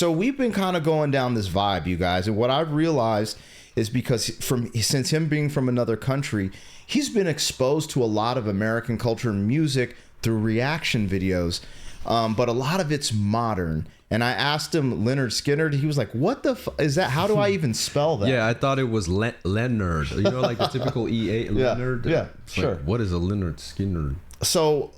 So we've been kind of going down this vibe, you guys. And what I've realized is because since him being from another country, he's been exposed to a lot of American culture and music through reaction videos. But a lot of it's modern. And I asked him, Lynyrd Skynyrd, he was like, what the is that? How do I even spell that? Yeah, I thought it was Lynyrd. You know, like the typical EA, Lynyrd? Yeah, it's sure. Like, what is a Lynyrd Skynyrd? So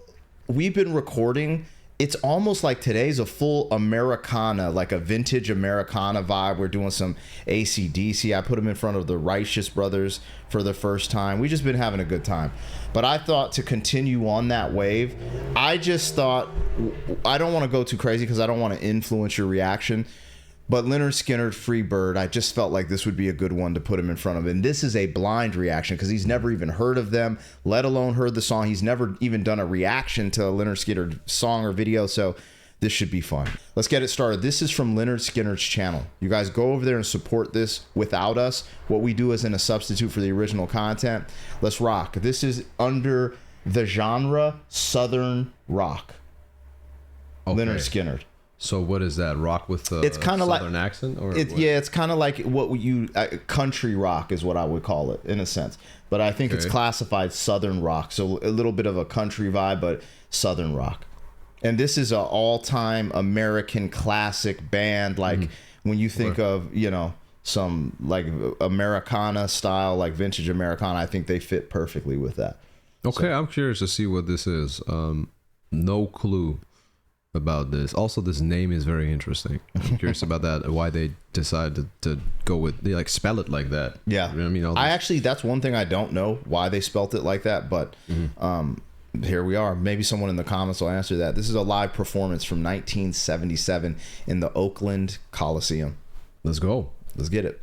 we've been recording. It's almost like today's a full Americana, like a vintage Americana vibe. We're doing some AC/DC. I put them in front of the Righteous Brothers for the first time. We've just been having a good time. But I thought to continue on that wave, I just thought, I don't want to go too crazy because I don't want to influence your reaction. But Lynyrd Skynyrd, FREEBIRD, I just felt like this would be a good one to put him in front of. And this is a blind reaction because he's never even heard of them, let alone heard the song. He's never even done a reaction to a Lynyrd Skynyrd song or video. So this should be fun. Let's get it started. This is from Lynyrd Skynyrd's channel. You guys go over there and support this without us. What we do isn't a substitute for the original content. Let's rock. This is under the genre Southern rock. Okay. Lynyrd Skynyrd. So what is that? Rock with the Southern accent? Or yeah, it's kind of like what you country rock is what I would call it in a sense. But I think it's classified Southern rock. So a little bit of a country vibe, but Southern rock. And this is an all-time American classic band. Like when you think of, you know, some like Americana style, like vintage Americana, I think they fit perfectly with that. Okay, so I'm curious to see what this is. No clue about this. Also, this name is very interesting. I'm curious about that. Why they decided to go with, they like spell it like that. Yeah, you know what I mean, I actually, that's one thing I don't know why they spelt it like that. But here we are. Maybe someone in the comments will answer that. This is a live performance from 1977 in the Oakland Coliseum. Let's go. Let's get it.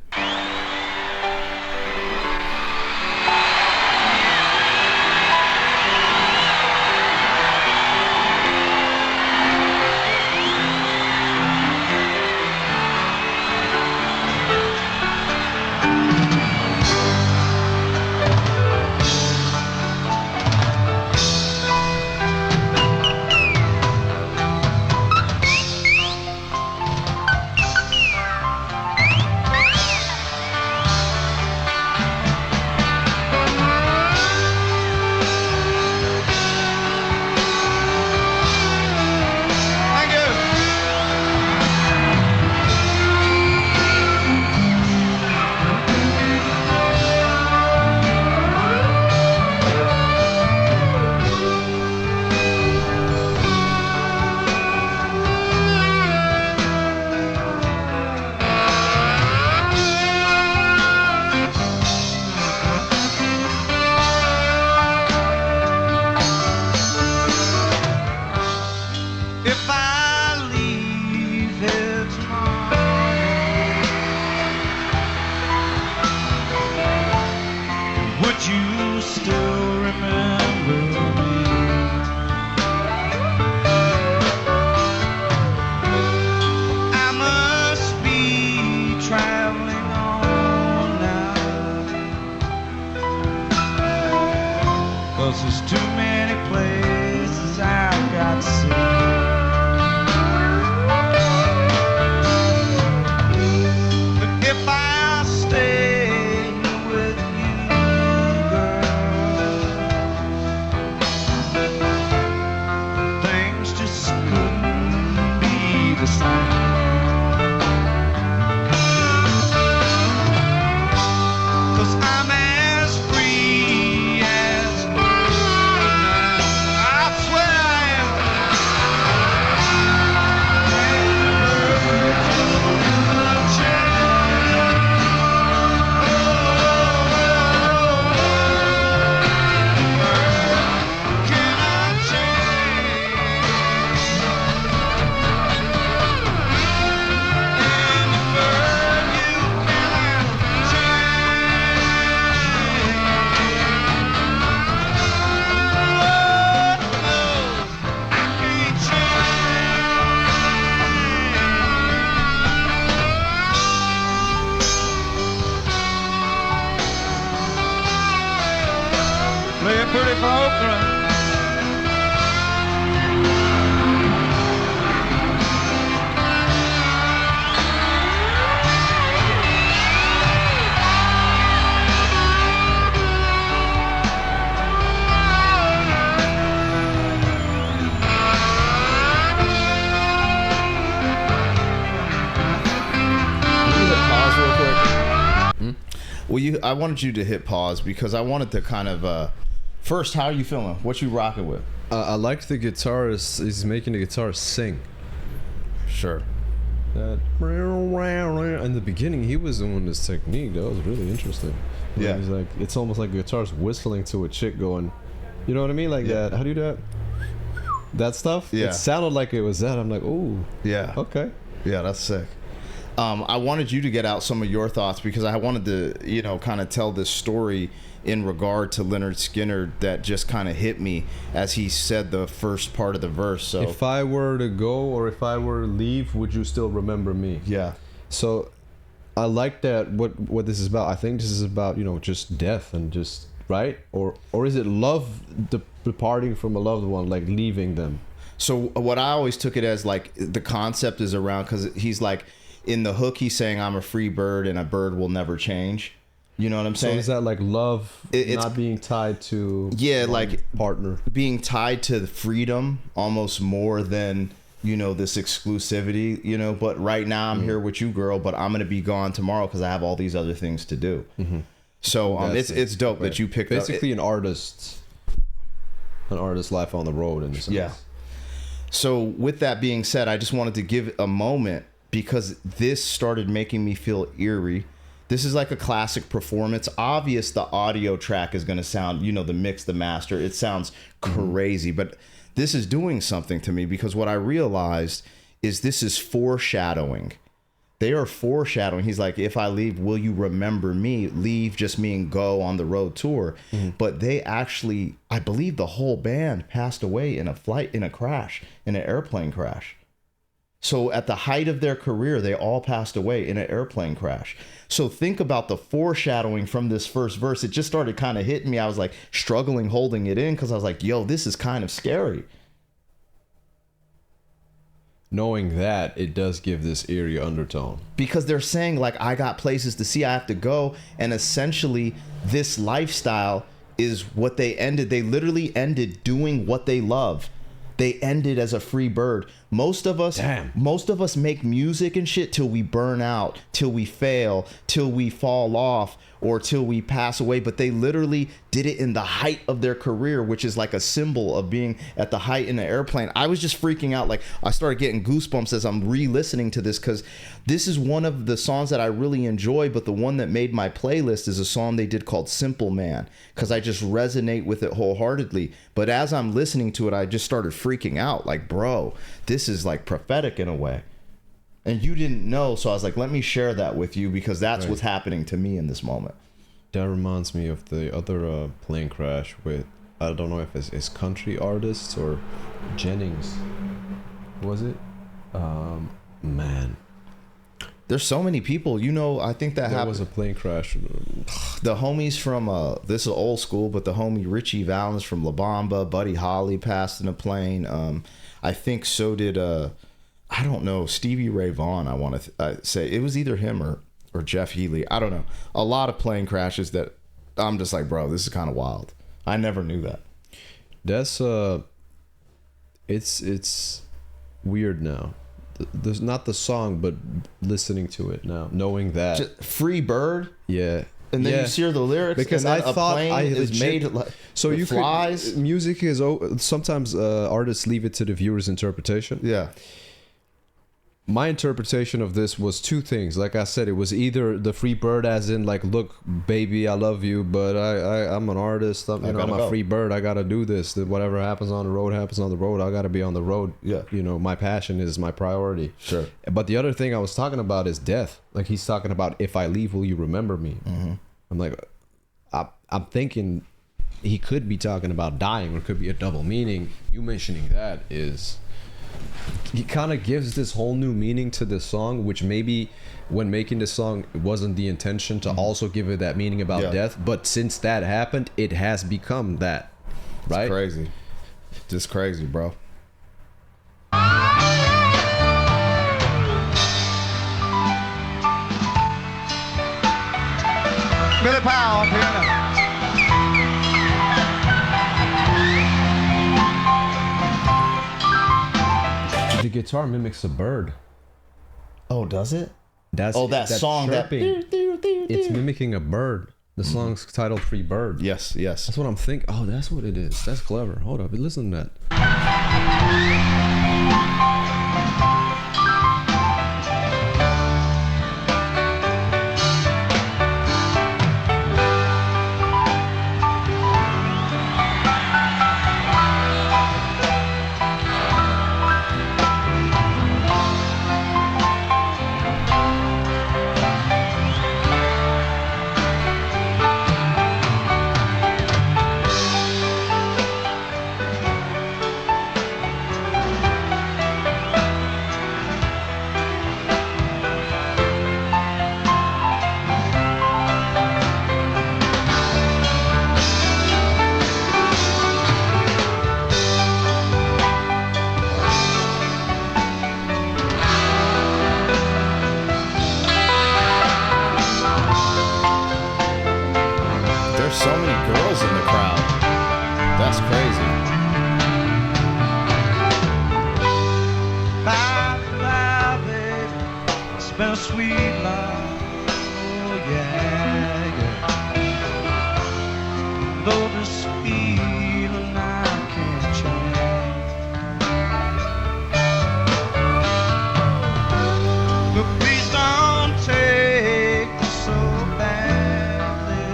Well, I wanted you to hit pause because I wanted to kind of first, how are you feeling? What you rocking with? I liked the guitarist. He's making the guitar sing. Sure. That in the beginning, he was doing this technique that was really interesting. Yeah. He's like, it's almost like the guitar's whistling to a chick going, you know what I mean? Like that. How do you do that? That stuff? Yeah. It sounded like it was that. I'm like, ooh. Yeah. Okay. Yeah, that's sick. I wanted you to get out some of your thoughts because I wanted to, kind of tell this story in regard to Lynyrd Skynyrd that just kind of hit me as he said the first part of the verse. So if I were to go or if I were to leave, would you still remember me? Yeah. So I like that. What this is about. I think this is about just death and just right or is it love departing from a loved one, like leaving them? So what I always took it as, like, the concept is around, because he's like in the hook he's saying I'm a free bird and a bird will never change. You know what I'm saying? So is that like love It's not being tied to like partner, being tied to the freedom almost more than this exclusivity, but right now I'm here with you, girl, but I'm gonna be gone tomorrow because I have all these other things to do. So it's dope that you picked basically an artist's life on the road in a sense. Yeah. So with that being said, I just wanted to give a moment because this started making me feel eerie. This is like a classic performance. Obvious the audio track is going to sound, the mix, the master, it sounds crazy, but this is doing something to me because what I realized is this is foreshadowing. They are foreshadowing. He's like, if I leave, will you remember me? Leave just mean go on the road tour. But they actually, I believe the whole band passed away in an airplane crash. So at the height of their career, they all passed away in an airplane crash. So think about the foreshadowing from this first verse. It just started kind of hitting me. I was like struggling holding it in because I was like, yo, this is kind of scary. Knowing that, it does give this eerie undertone. Because they're saying, like, I got places to see, I have to go. And essentially, this lifestyle is what they ended. They literally ended doing what they love. They ended as a free bird. Most of us make music and shit till we burn out, till we fail, till we fall off, or till we pass away. But they literally did it in the height of their career, which is like a symbol of being at the height in an airplane. I was just freaking out. Like, I started getting goosebumps as I'm re-listening to this because this is one of the songs that I really enjoy. But the one that made my playlist is a song they did called Simple Man because I just resonate with it wholeheartedly. But as I'm listening to it, I just started freaking out. Like, bro, this is like prophetic in a way. And you didn't know, so I was like, let me share that with you because that's what's happening to me in this moment. That reminds me of the other plane crash with, I don't know if it's country artists or Jennings. Was it? Man. There's so many people, I think that happened. There was a plane crash. The homies from, this is old school, but the homie Richie Valens from La Bamba, Buddy Holly passed in a plane. I think so did, I don't know, Stevie Ray Vaughan, I want to say. It was either him or Jeff Healey. I don't know. A lot of plane crashes that I'm just like, bro, this is kind of wild. I never knew that. That's, it's weird now. There's not the song, but listening to it now, knowing that. Just Free Bird? Yeah. And then you hear the lyrics, because and then I thought a plane is made like so you flies. Music is sometimes artists leave it to the viewer's interpretation. Yeah. My interpretation of this was two things. Like I said, it was either the free bird, as in like, look, baby, I love you, but I'm an artist. I'm a free bird. I gotta do this. That whatever happens on the road happens on the road. I gotta be on the road. Yeah. My passion is my priority. Sure. But the other thing I was talking about is death. Like he's talking about, if I leave, will you remember me? Mm-hmm. I'm like, I'm thinking he could be talking about dying, or it could be a double meaning. You mentioning that is. He kind of gives this whole new meaning to this song, which maybe when making this song, it wasn't the intention to also give it that meaning about death. But since that happened, it has become that. Right? It's crazy. Just crazy, bro. Billy Powell, piano. The guitar mimics a bird. Oh, does it? That's that song chirping. It's mimicking a bird. The song's titled "Free Bird." Yes, yes. That's what I'm thinking. Oh, that's what it is. That's clever. Hold up, listen to that. There's so many girls in the crowd. That's crazy. Bye, baby. It's been a sweet life. Oh, yeah, yeah. Though this feeling I can't change. But please don't take this so badly.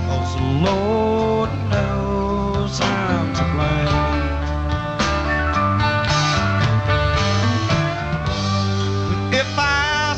'Cause the Lord knows I'm to blame. But if I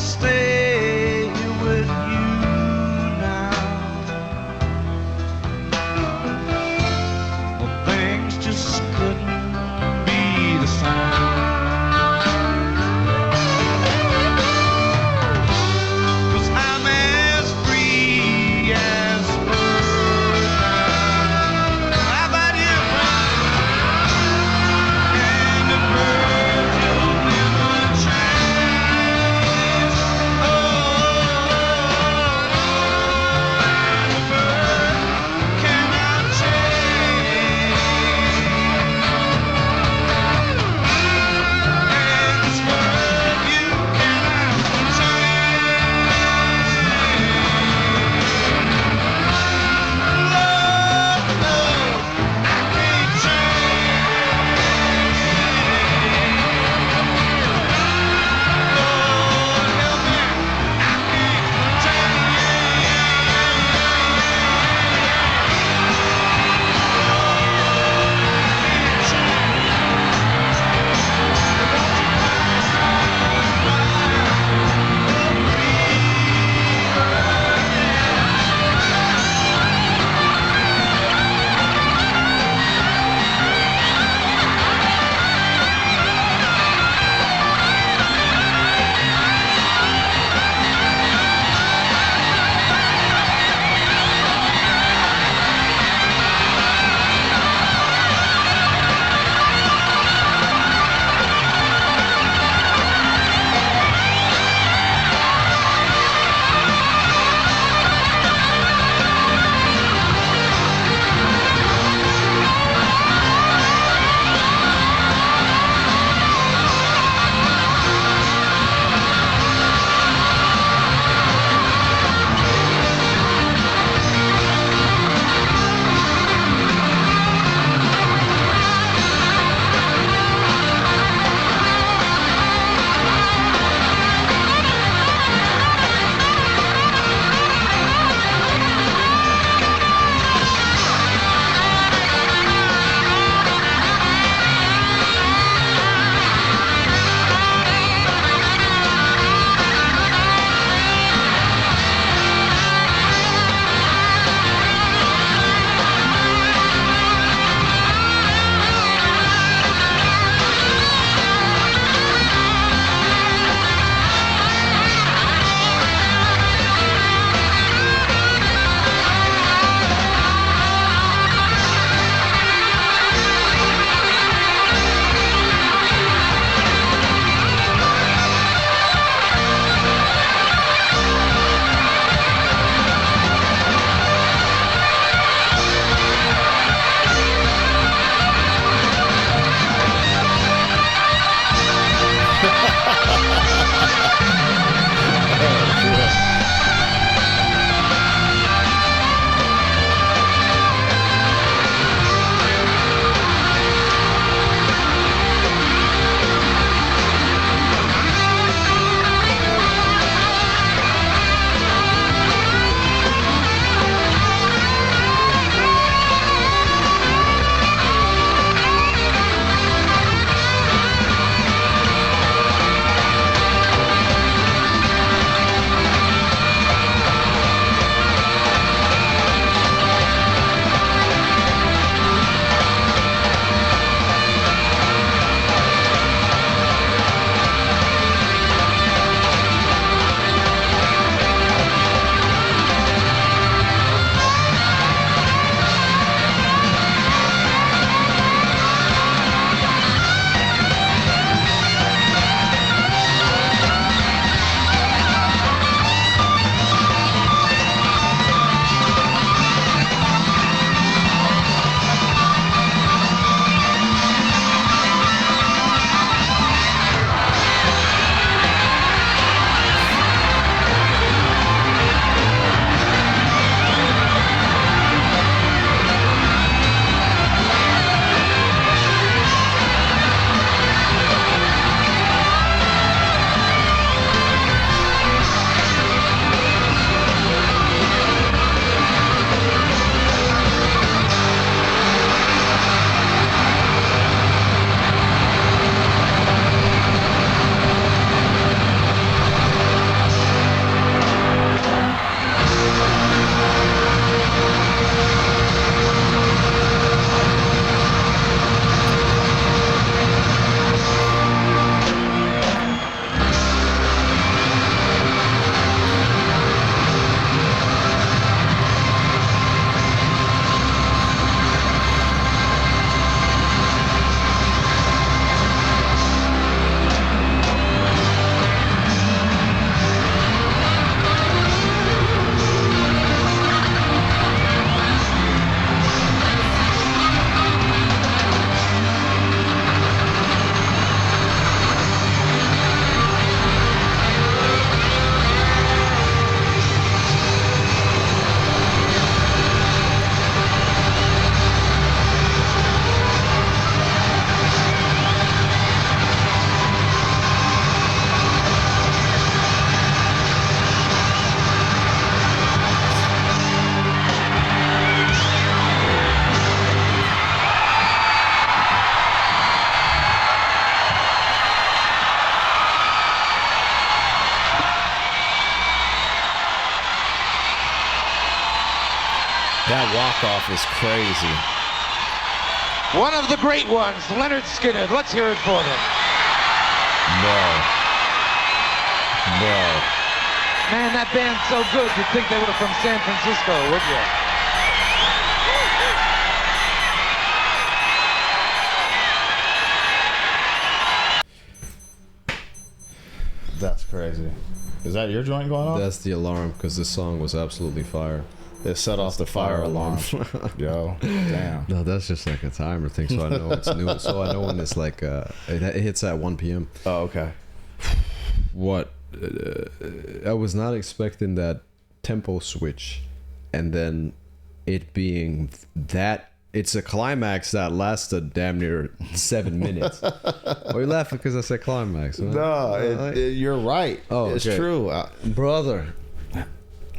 That walk-off is crazy. One of the great ones, Lynyrd Skynyrd. Let's hear it for them. Bro. Man, that band's so good, you'd think they were from San Francisco, would you? That's crazy. Is that your joint going on? That's the alarm because this song was absolutely fire. It set off the fire alarm. Yo, damn. No, that's just like a timer thing, so I know it's new. So I know when it's like it hits at 1 p.m. Oh, okay. What? I was not expecting that tempo switch, and then it being that. It's a climax that lasted damn near 7 minutes. Are you laughing because I said climax? Huh? No, you're right. Oh, it's okay. true. Brother.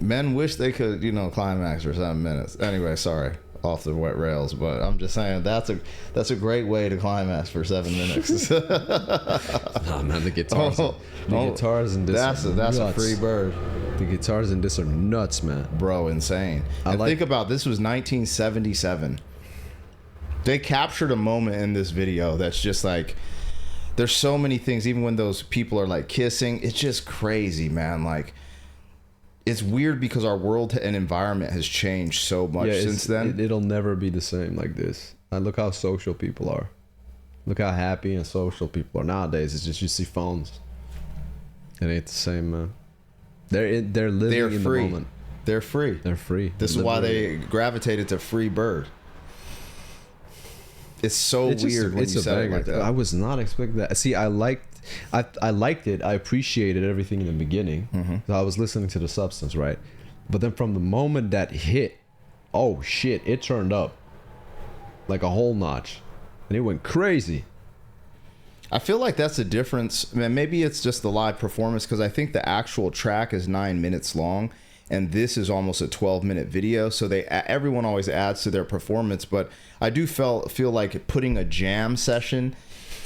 Men wish they could, climax for 7 minutes. Anyway, sorry, off the wet rails, but I'm just saying that's a great way to climax for 7 minutes. Nah, man, the guitars, guitars in this. That's a free bird. The guitars in this are nuts, man. Bro, insane. And think about this was 1977. They captured a moment in this video that's just like, there's so many things. Even when those people are like kissing, it's just crazy, man. Like. It's weird because our world and environment has changed so much since then. It'll never be the same like this. Look how social people are. Look how happy and social people are nowadays. It's just you see phones. It ain't the same, man. They're living in free. the moment. They're free. They're free. This is why they gravitated to FREEBIRD. It's so weird when you say it like that. I was not expecting that. See, I liked it. I appreciated everything in the beginning. Mm-hmm. So I was listening to the substance, right? But then from the moment that hit, oh shit, it turned up like a whole notch, and it went crazy. I feel like that's the difference. Man, maybe it's just the live performance because I think the actual track is 9 minutes long, and this is almost a 12-minute video. So everyone always adds to their performance, but I do feel like putting a jam session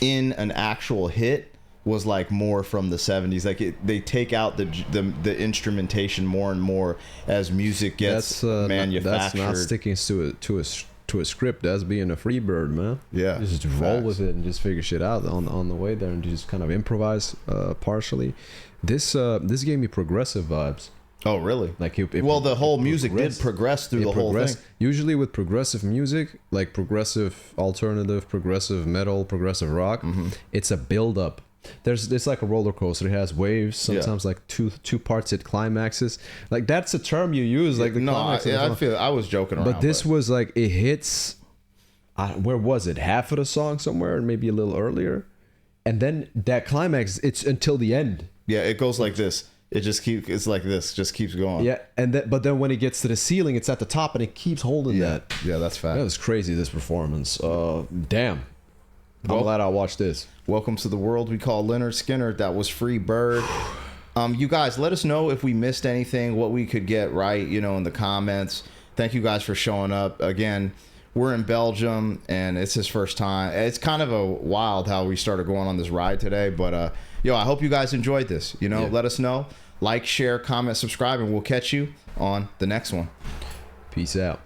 in an actual hit was like more from the 70s. Like they take out the instrumentation more and more as music gets manufactured. That's not sticking to a script. That's being a free bird, man. Yeah, just roll with it and just figure shit out on the way there and just kind of improvise partially. This gave me progressive vibes. Oh, really? Like the whole music did progress through the whole thing. Usually with progressive music, like progressive alternative, progressive metal, progressive rock, it's a build up. It's like a roller coaster. It has waves. Sometimes like two parts it climaxes. Like that's a term you use. Like the climax. I was joking around. But this was like it hits. Where was it? Half of the song somewhere, maybe a little earlier, and then that climax. It's until the end. Yeah, it goes like this. It just keeps. It's like this. Just keeps going. Yeah, but then when it gets to the ceiling, it's at the top, and it keeps holding that. Yeah, that's fact. That was crazy. This performance. Damn. I'm glad I watched this. Welcome to the world we call Lynyrd Skynyrd. That was FREEBIRD. You guys, let us know if we missed anything, what we could get right, in the comments. Thank you guys for showing up. Again, we're in Belgium, and it's his first time. It's kind of a wild how we started going on this ride today, but I hope you guys enjoyed this. Let us know. Like, share, comment, subscribe, and we'll catch you on the next one. Peace out.